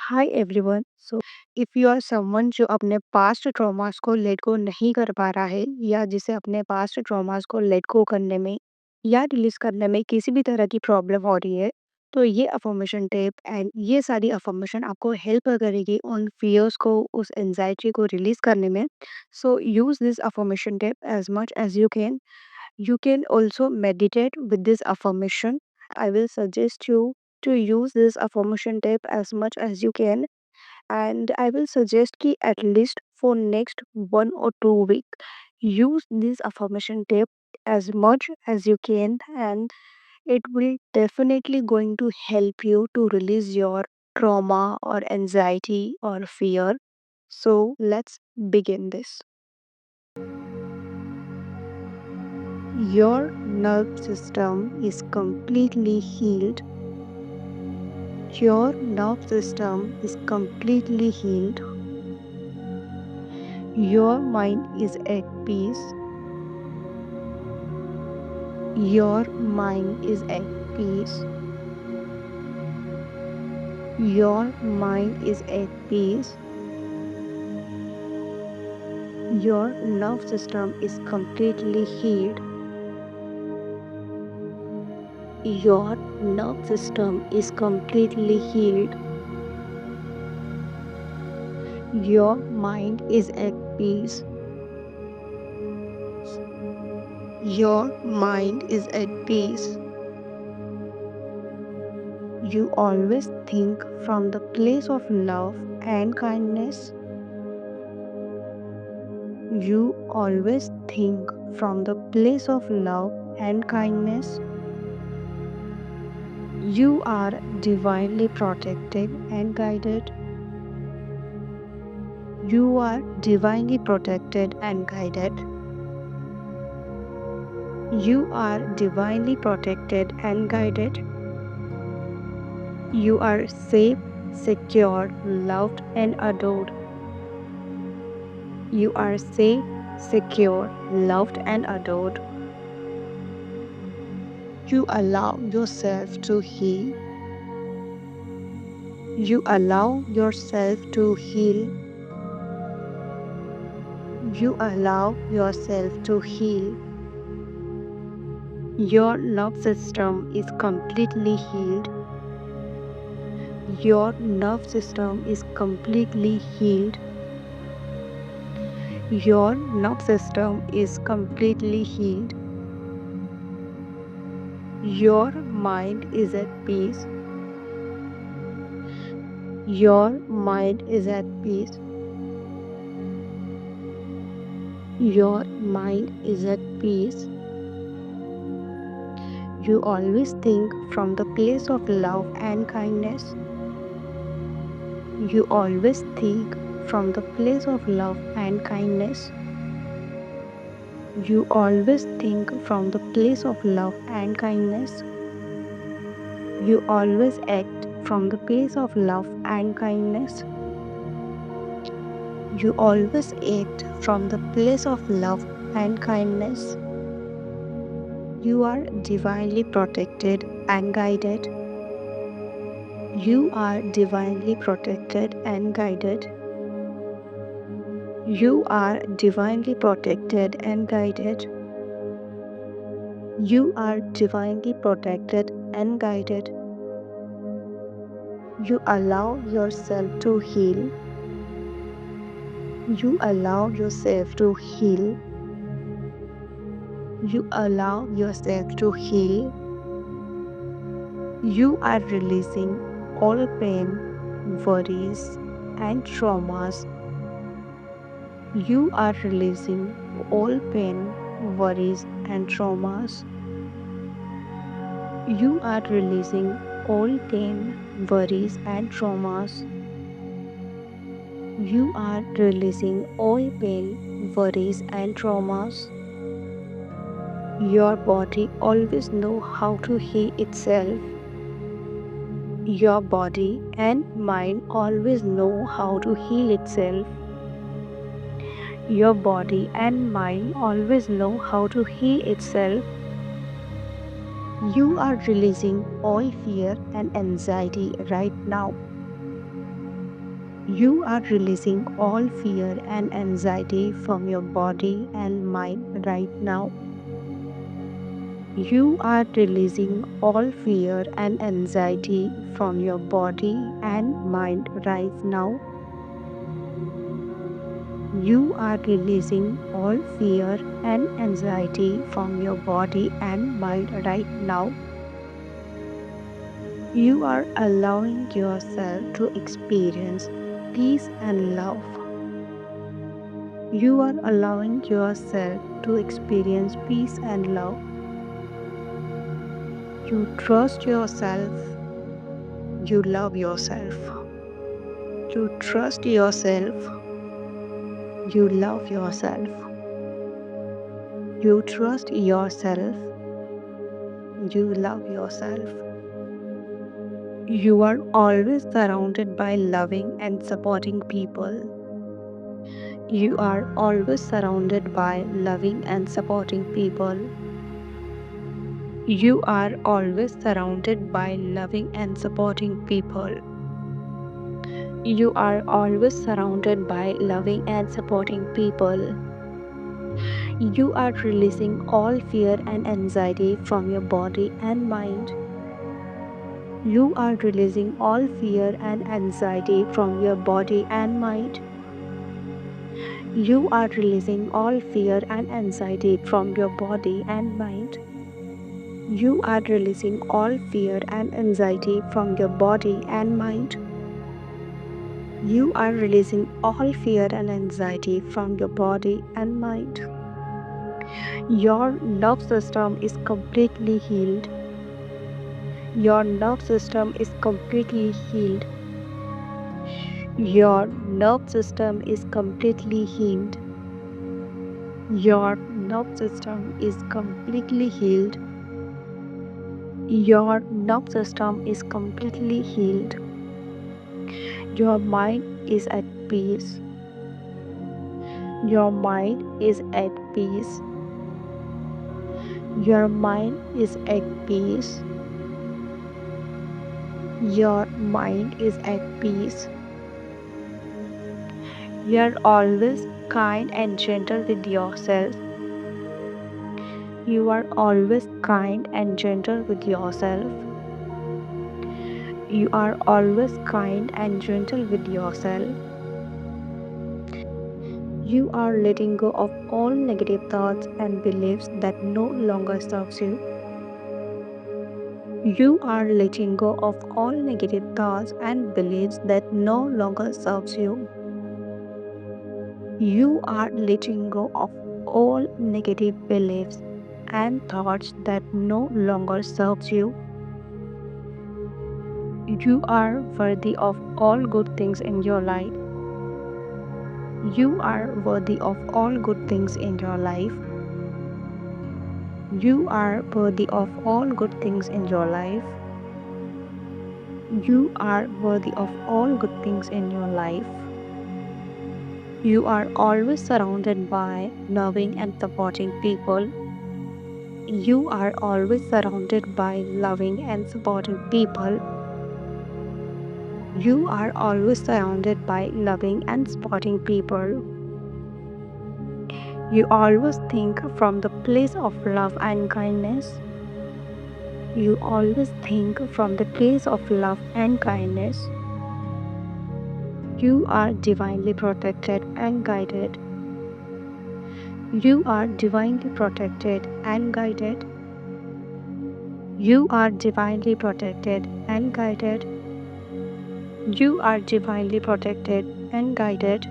Hi everyone. If you are someone जो अपने past traumas को लेट गो नहीं कर पा रहा है या जिसे अपने पास्ट ट्रॉमास को लेट गो करने में या रिलीज करने में किसी भी तरह की प्रॉब्लम हो रही है, तो ये अफर्मेशन टेप एंड ये सारी अफर्मेशन आपको हेल्प करेगी उन फियर्स को, उस एंजाइटी को रिलीज करने में। So use this affirmation tape as much as you can. You can also meditate with this affirmation. I will suggest you to use this affirmation tape as much as you can, and I will suggest कि at least for next 1 or 2 week use this affirmation tape as much as you can, and it will definitely going to help you to release your trauma or anxiety or fear. So let's begin this. Your nerve system is completely healed. Your nerve system is completely healed. Your mind is at peace. Your mind is at peace. Your mind is at peace. Your nerve system is completely healed. Your nerve system is completely healed. Your mind is at peace. Your mind is at peace. You always think from the place of love and kindness. You always think from the place of love and kindness. You are divinely protected and guided. You are divinely protected and guided. You are divinely protected and guided. You are safe, secure, loved, and adored. You are safe, secure, loved, and adored. You allow yourself to heal. You allow yourself to heal. You allow yourself to heal. Your nerve system is completely healed. Your nerve system is completely healed. Your nerve system is completely healed. Your mind is at peace. Your mind is at peace. Your mind is at peace. You always think from the place of love and kindness. You always think from the place of love and kindness. You always think from the place of love and kindness. You always act from the place of love and kindness. You always act from the place of love and kindness. You are divinely protected and guided. You are divinely protected and guided. You are divinely protected and guided. You are divinely protected and guided. You allow yourself to heal. You allow yourself to heal. You allow yourself to heal. You are releasing all pain, worries, and traumas. You are releasing all pain, worries, and traumas. You are releasing all pain, worries, and traumas. You are releasing all pain, worries, and traumas. Your body always knows how to heal itself. Your body and mind always know how to heal itself. Your body and mind always know how to heal itself. You are releasing all fear and anxiety right now. You are releasing all fear and anxiety from your body and mind right now. You are releasing all fear and anxiety from your body and mind right now. You are releasing all fear and anxiety from your body and mind right now. You are allowing yourself to experience peace and love. You are allowing yourself to experience peace and love. You trust yourself. You love yourself. You trust yourself. You love yourself. You trust yourself. You love yourself. You are always surrounded by loving and supporting people. You are always surrounded by loving and supporting people. You are always surrounded by loving and supporting people. You are always surrounded by loving and supporting people. You are releasing all fear and anxiety from your body and mind. You are releasing all fear and anxiety from your body and mind. You are releasing all fear and anxiety from your body and mind. You are releasing all fear and anxiety from your body and mind. You are releasing all fear and anxiety from your body and mind. Your nerve system is completely healed. Your nerve system is completely healed. Your nerve system is completely healed. Your nerve system is completely healed. Your nerve system is completely healed. Your mind is at peace. Your mind is at peace. Your mind is at peace. Your mind is at peace. You're always kind and gentle with yourself. You are always kind and gentle with yourself. You are always kind and gentle with yourself. You are letting go of all negative thoughts and beliefs that no longer serves you. You are letting go of all negative thoughts and beliefs that no longer serves you. You are letting go of all negative beliefs and thoughts that no longer serves you. You are worthy of all good things in your life. You are worthy of all good things in your life. You are worthy of all good things in your life. You are worthy of all good things in your life. You are always surrounded by loving and supporting people. You are always surrounded by loving and supporting people. You are always surrounded by loving and supporting people. You always think from the place of love and kindness. You always think from the place of love and kindness. You are divinely protected and guided. You are divinely protected and guided. You are divinely protected and guided. You are divinely protected and guided.